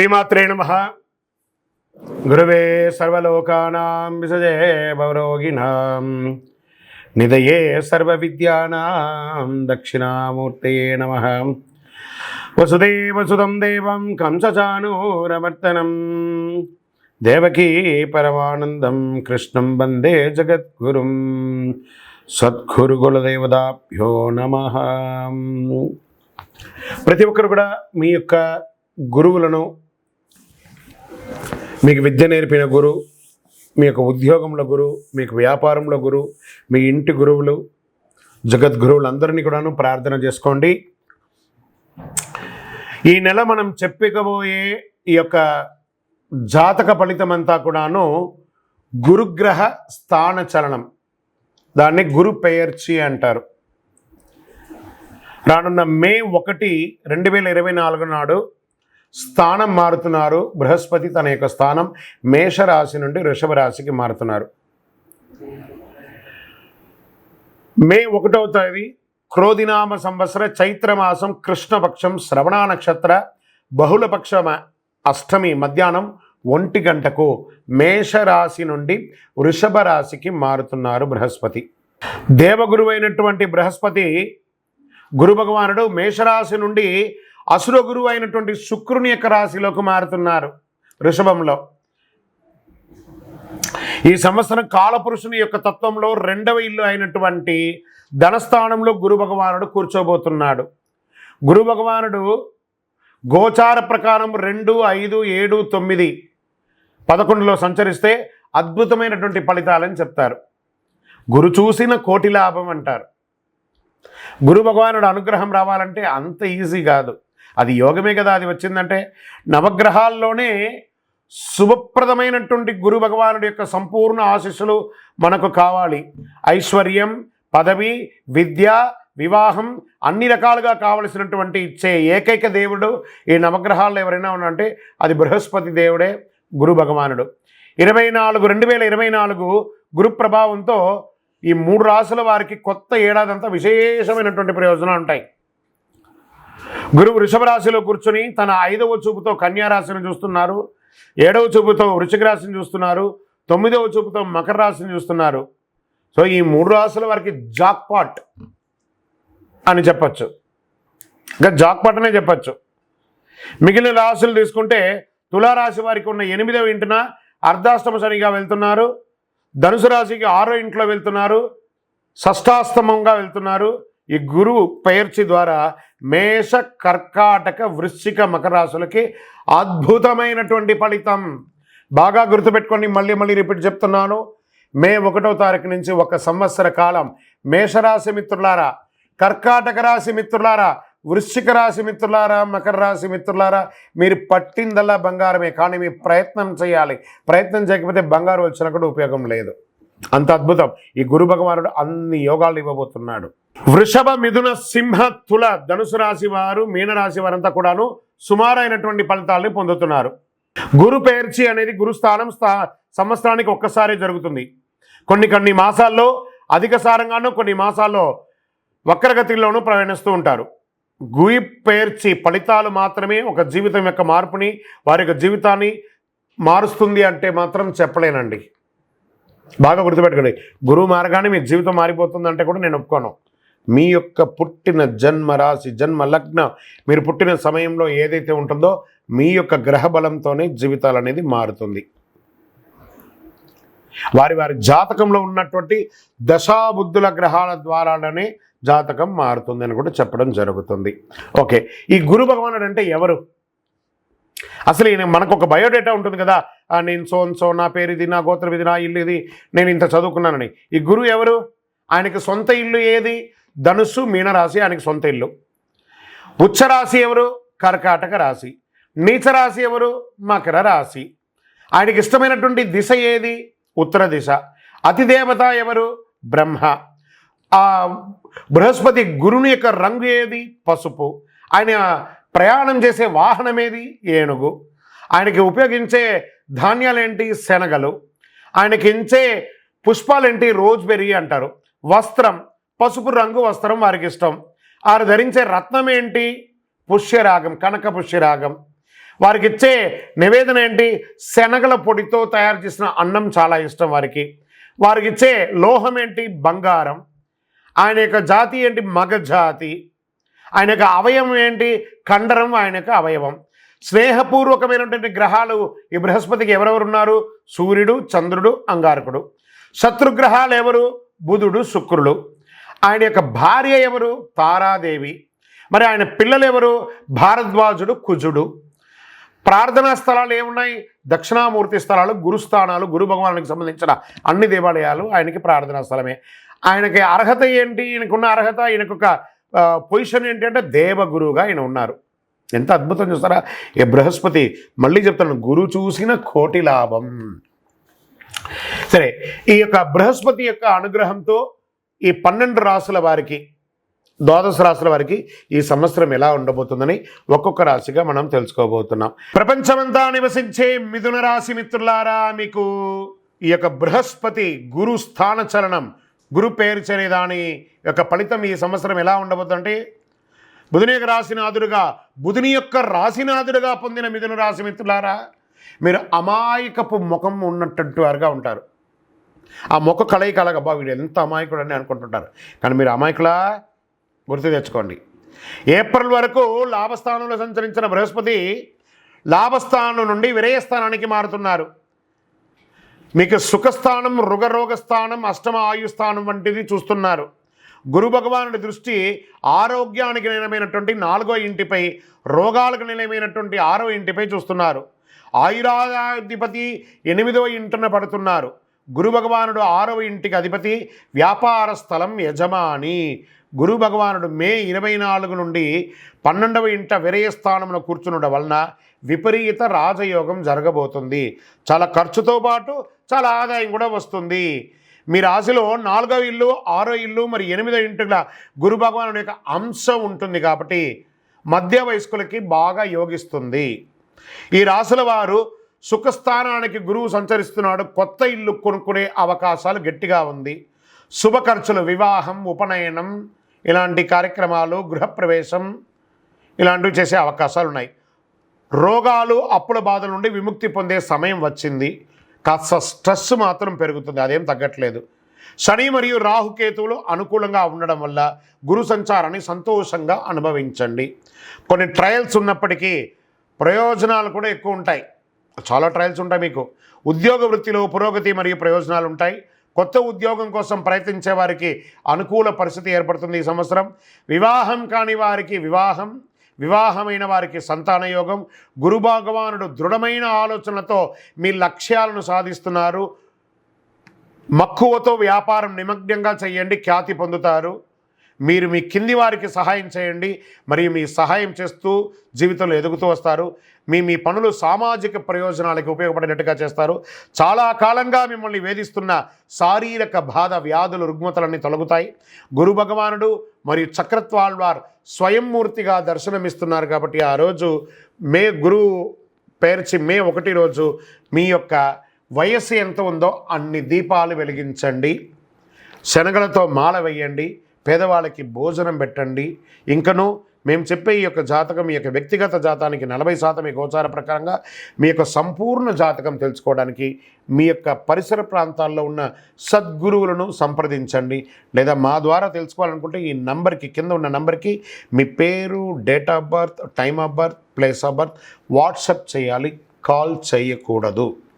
శ్రీమాత్రే నమః. గురవే సర్వలోకానాం విసజే భవరోగిణాం నిదయే సర్వవిద్యానాం దక్షిణామూర్తయే నమః. వసుదేవసుతం దేవం కంసచానూరమర్దనం దేవకీ పరమానందం కృష్ణం వందే జగద్గురుం. సద్గురుకులదేవతాభ్యో నమః. ప్రతి ఒక్కరు కూడా మీ యొక్క గురువులను, మీకు విద్య నేర్పిన గురువు, మీ యొక్క ఉద్యోగంలో గురువు, మీకు వ్యాపారంలో గురువు, మీ ఇంటి గురువులు, జగద్గురువులందరినీ కూడాను ప్రార్థన చేసుకోండి. ఈ నెల మనం చెప్పుకోబోయే ఈ యొక్క జాతక ఫలితం అంతా కూడాను గురుగ్రహ స్థాన చలనం, దాన్ని గురు పెయర్చి అంటారు. రానున్న మే 1, 2024 నాడు స్థానం మారుతున్నారు. బృహస్పతి తన యొక్క స్థానం మేషరాశి నుండి వృషభ రాశికి మారుతున్నారు. మే 1వ తేదీ క్రోధినామ సంవత్సర చైత్రమాసం కృష్ణపక్షం శ్రవణ నక్షత్ర బహుళపక్ష అష్టమి మధ్యాహ్నం 1 గంటకు మేషరాశి నుండి వృషభ రాశికి మారుతున్నారు బృహస్పతి. దేవగురువైనటువంటి బృహస్పతి గురు భగవానుడు మేషరాశి నుండి అసుర గురువు అయినటువంటి శుక్రుని యొక్క రాశిలోకి మారుతున్నారు వృషభంలో. ఈ సంవత్సరం కాలపురుషుని యొక్క తత్వంలో 2వ ఇల్లు అయినటువంటి ధనస్థానంలో గురు భగవానుడు కూర్చోబోతున్నాడు. గురు భగవానుడు గోచార ప్రకారం 2, 5, 7, 9, 11లో సంచరిస్తే అద్భుతమైనటువంటి ఫలితాలని చెప్తారు. గురు చూసిన కోటి లాభం అంటారు. గురు భగవానుడు అనుగ్రహం రావాలంటే అంత ఈజీ కాదు, అది యోగమే కదా. అది వచ్చిందంటే నవగ్రహాల్లోనే శుభప్రదమైనటువంటి గురు భగవానుడి యొక్క సంపూర్ణ ఆశీస్సులు మనకు కావాలి. ఐశ్వర్యం, పదవి, విద్య, వివాహం అన్ని రకాలుగా కావలసినటువంటి ఇచ్చే ఏకైక దేవుడు ఈ నవగ్రహాల్లో ఎవరైనా ఉన్నారంటే అది బృహస్పతి దేవుడే, గురు భగవానుడు. 2024 గురు ప్రభావంతో ఈ 3 రాశుల వారికి కొత్త ఏడాదంతా విశేషమైనటువంటి ప్రయోజనాలు ఉంటాయి. గురువు వృషభ రాశిలో కూర్చొని తన 5వ చూపుతో కన్యా రాశిని చూస్తున్నారు, 7వ చూపుతో వృశ్చిక రాశిని చూస్తున్నారు, 9వ చూపుతో మకర రాశిని చూస్తున్నారు. సో ఈ 3 రాశుల వారికి జాక్పాట్ అని చెప్పచ్చు, ఇంకా జాక్పాట్ అనే చెప్పచ్చు. మిగిలిన రాశులు తీసుకుంటే తులారాశి వారికి ఉన్న 8వ ఇంటిన అర్ధాష్టమ శనిగా వెళ్తున్నారు, ధనుసు రాశికి 6వ ఇంట్లో వెళ్తున్నారు, షష్టాష్టమంగా వెళ్తున్నారు. ఈ గురువు పెయర్చి ద్వారా మేష, కర్కాటక, వృశ్చిక, మకర రాశులకి అద్భుతమైనటువంటి ఫలితం. బాగా గుర్తుపెట్టుకొని మళ్ళీ రిపీట్ చెప్తున్నాను. మే 1వ తారీఖు నుంచి 1 సంవత్సర కాలం మేషరాశి మిత్రులారా, కర్కాటక రాశి మిత్రులారా, వృశ్చిక రాశి మిత్రులారా, మకర రాశి మిత్రులారా, మీరు పట్టిందల్లా బంగారమే. కానీ మీరు ప్రయత్నం చేయాలి. ప్రయత్నం చేయకపోతే బంగారు వచ్చినా కూడా ఉపయోగం లేదు. అంత అద్భుతం ఈ గురు భగవానుడు అన్ని యోగాలు ఇవ్వబోతున్నాడు. వృషభ, మిథున, సింహ, తుల, ధనుసు రాశి వారు, మీనరాశి వారంతా కూడాను సుమారైనటువంటి ఫలితాలని పొందుతున్నారు. గురు పెయర్చి అనేది గురుస్థానం సంవత్సరానికి ఒక్కసారి జరుగుతుంది. కొన్ని మాసాల్లో అధిక సారంగానూ, కొన్ని మాసాల్లో వక్రగతిలోనూ ప్రయాణిస్తూ ఉంటారు. గురి పెయర్చి ఫలితాలు మాత్రమే ఒక జీవితం యొక్క మార్పుని, వారి యొక్క జీవితాన్ని మారుస్తుంది అంటే మాత్రం చెప్పలేనండి. బాగా గుర్తుపెట్టుకోండి, గురువు మారగానే మీ జీవితం మారిపోతుందంటే కూడా నేను ఒప్పుకోను. మీ యొక్క పుట్టిన జన్మ రాశి, జన్మ లగ్నం, మీరు పుట్టిన సమయంలో ఏదైతే ఉంటుందో మీ యొక్క గ్రహ బలంతోనే జీవితాలు అనేది మారుతుంది. వారి జాతకంలో ఉన్నటువంటి దశాబుద్ధుల గ్రహాల ద్వారానే జాతకం మారుతుంది అని కూడా చెప్పడం జరుగుతుంది. ఓకే, ఈ గురు భగవానుడు అంటే ఎవరు? అసలు ఈయన మనకు ఒక బయోడేటా ఉంటుంది కదా, నేను సో నా పేరు ఇది, నా గోత్రం ఇది, నా ఇల్లు ఇది, నేను ఇంత చదువుకున్నానని. ఈ గురువు ఎవరు? ఆయనకి సొంత ఇల్లు ఏది? ధనుస్సు, మీనరాశి ఆయనకి సొంత ఇల్లు. ఉచ్చరాశి ఎవరు? కర్కాటక రాశి. నీచరాశి ఎవరు? మకర రాశి. ఆయనకి ఇష్టమైనటువంటి దిశ ఏది? ఉత్తర దిశ. అతిదేవత ఎవరు? బ్రహ్మ. ఆ బృహస్పతి గురుని యొక్క రంగు ఏది? పసుపు. ఆయన ప్రయాణం చేసే వాహనం ఏది? ఏనుగు. ఆయనకి ఉపయోగించే ధాన్యాలేంటి? శనగలు. ఆయనకి ఇచ్చే పుష్పాలేంటి? రోజ్బెర్రీ అంటారు. వస్త్రం పసుపు రంగు వస్త్రం వారికి ఇష్టం. వారు ధరించే రత్నం ఏంటి? పుష్యరాగం, కనక పుష్యరాగం. వారికి ఇచ్చే నివేదన ఏంటి? శనగల పొడితో తయారు చేసిన అన్నం చాలా ఇష్టం వారికి. వారికి ఇచ్చే లోహం ఏంటి? బంగారం. ఆయన యొక్క జాతి ఏంటి? మగ జాతి. ఆయన యొక్క అవయవం ఏంటి? కండరం ఆయన యొక్క అవయవం. స్నేహపూర్వకమైనటువంటి గ్రహాలు ఈ బృహస్పతికి ఎవరెవరు ఉన్నారు? సూర్యుడు, చంద్రుడు, అంగారకుడు. శత్రుగ్రహాలు ఎవరు? బుధుడు, శుక్రుడు. ఆయన యొక్క భార్య ఎవరు? తారాదేవి. మరి ఆయన పిల్లలు ఎవరు? భారద్వాజుడు, కుజుడు. ప్రార్థనా స్థలాలు ఏమున్నాయి? దక్షిణామూర్తి స్థలాలు, గురుస్థానాలు, గురు భగవానునికి సంబంధించిన అన్ని దేవాలయాలు ఆయనకి ప్రార్థనా స్థలమే. ఆయనకి అర్హత ఏంటి? ఈయనకున్న అర్హత, ఈయనకొక పొజిషన్ ఏంటి అంటే దేవగురువుగా ఆయన ఉన్నారు. ఎంత అద్భుతం చూస్తారా ఈ బృహస్పతి. మళ్ళీ చెప్తాను, గురు చూసిన కోటి లాభం. సరే, ఈ యొక్క బృహస్పతి యొక్క అనుగ్రహంతో ఈ 12 రాసుల వారికి, ద్వాదశ రాశుల వారికి ఈ సంవత్సరం ఎలా ఉండబోతుందని ఒక్కొక్క రాశిగా మనం తెలుసుకోబోతున్నాం. ప్రపంచమంతా నివసించే మిథున రాశి మిత్రులారా, మీకు ఈ యొక్క బృహస్పతి గురు స్థాన చలనం, గురు పేరు చనే దాని యొక్క ఫలితం ఈ సంవత్సరం ఎలా ఉండబోతుందంటే, బుధుని యొక్క రాశినాథుడుగా, బుధుని యొక్క రాశినాథుడుగా పొందిన మిథున రాశి మిత్రులారా, మీరు అమాయకపు ముఖం ఉన్నట్టు వారుగా ఉంటారు. ఆ ముఖ కలయికలాగా, అబ్బా వీడు ఎంత అమాయకుడు అని అనుకుంటుంటారు. కానీ మీరు అమాయకులా? గుర్తు తెచ్చుకోండి. ఏప్రిల్ వరకు లాభస్థానంలో సంచరించిన బృహస్పతి లాభస్థానం నుండి విరయస్థానానికి మారుతున్నారు. మీకు సుఖస్థానం, రుగరోగస్థానం, అష్టమ ఆయుస్థానం వంటిది చూస్తున్నారు. గురు భగవానుడి దృష్టి ఆరోగ్యానికి నిలమైనటువంటి 4వ ఇంటిపై, రోగాలకు నిలమైనటువంటి 6వ ఇంటిపై చూస్తున్నారు. ఆయురాధిపతి 8వ ఇంటిన పడుతున్నారు. గురు భగవానుడు 6వ ఇంటికి అధిపతి, వ్యాపార స్థలం యజమాని. గురు భగవానుడు మే 24 నుండి 12వ ఇంట విరయస్థానంలో కూర్చునడం వలన విపరీత రాజయోగం జరగబోతుంది. చాలా ఖర్చుతో పాటు చాలా ఆదాయం కూడా వస్తుంది. మీ రాశిలో 4వ ఇల్లు, 6వ ఇల్లు, మరి 8వ ఇంటిల గురు భగవానుడి యొక్క అంశం ఉంటుంది కాబట్టి మధ్య వయస్కులకి బాగా యోగిస్తుంది. ఈ రాశుల వారు సుఖస్థానానికి గురువు సంచరిస్తున్నాడు. కొత్త ఇల్లు కొనుక్కునే అవకాశాలు గట్టిగా ఉంది. శుభ ఖర్చులు, వివాహం, ఉపనయనం ఇలాంటి కార్యక్రమాలు, గృహప్రవేశం ఇలాంటివి చేసే అవకాశాలు ఉన్నాయి. రోగాలు, అప్పుల బాధల నుండి విముక్తి పొందే సమయం వచ్చింది. కాస్త స్ట్రెస్ మాత్రం పెరుగుతుంది, అదేం తగ్గట్లేదు. శని మరియు రాహుకేతువులు అనుకూలంగా ఉండడం వల్ల గురు సంచారాన్ని సంతోషంగా అనుభవించండి. కొన్ని ట్రయల్స్ ఉన్నప్పటికీ ప్రయోజనాలు కూడా ఎక్కువ ఉంటాయి. చాలా ట్రయల్స్ ఉంటాయి మీకు. ఉద్యోగ వృత్తిలో పురోగతి మరియు ప్రయోజనాలు ఉంటాయి. కొత్త ఉద్యోగం కోసం ప్రయత్నించే వారికి అనుకూల పరిస్థితి ఏర్పడుతుంది ఈ సంవత్సరం. వివాహం కాని వారికి వివాహం, వివాహమైన వారికి సంతాన యోగం. గురు భగవానుడు దృఢమైన ఆలోచనలతో మీ లక్ష్యాలను సాధిస్తున్నారు. మక్కువతో వ్యాపారం నిమగ్నంగా చేయండి, ఖ్యాతి పొందుతారు. మీరు మీ కింది వారికి సహాయం చేయండి, మరియు మీ సహాయం చేస్తూ జీవితంలో ఎదుగుతూ వస్తారు. మీ పనులు సామాజిక ప్రయోజనాలకు ఉపయోగపడినట్టుగా చేస్తారు. చాలా కాలంగా మిమ్మల్ని వేధిస్తున్న శారీరక బాధ, వ్యాధులు, రుగ్మతలన్నీ తొలగుతాయి. గురు భగవానుడు మరియు చక్రత్వాల్వార్ స్వయంమూర్తిగా దర్శనమిస్తున్నారు కాబట్టి ఆ రోజు గురువు పేర్చి మే 1 రోజు మీ యొక్క వయస్సు ఎంత ఉందో అన్ని దీపాలు వెలిగించండి. శనగలతో మాల వేయండి, పేదవాళ్ళకి భోజనం పెట్టండి. ఇంకనూ మేము చెప్పే ఈ యొక్క జాతకం, ఈ యొక్క వ్యక్తిగత జాతకానికి 40% ఈ గోచార ప్రకారంగా మీ యొక్క సంపూర్ణ జాతకం తెలుసుకోవడానికి మీ యొక్క పరిసర ప్రాంతాల్లో ఉన్న సద్గురువులను సంప్రదించండి. లేదా మా ద్వారా తెలుసుకోవాలనుకుంటే ఈ నంబర్కి, కింద ఉన్న నంబర్కి మీ పేరు, date of birth, time of birth, place of birth WhatsApp చేయాలి, కాల్ చేయకూడదు.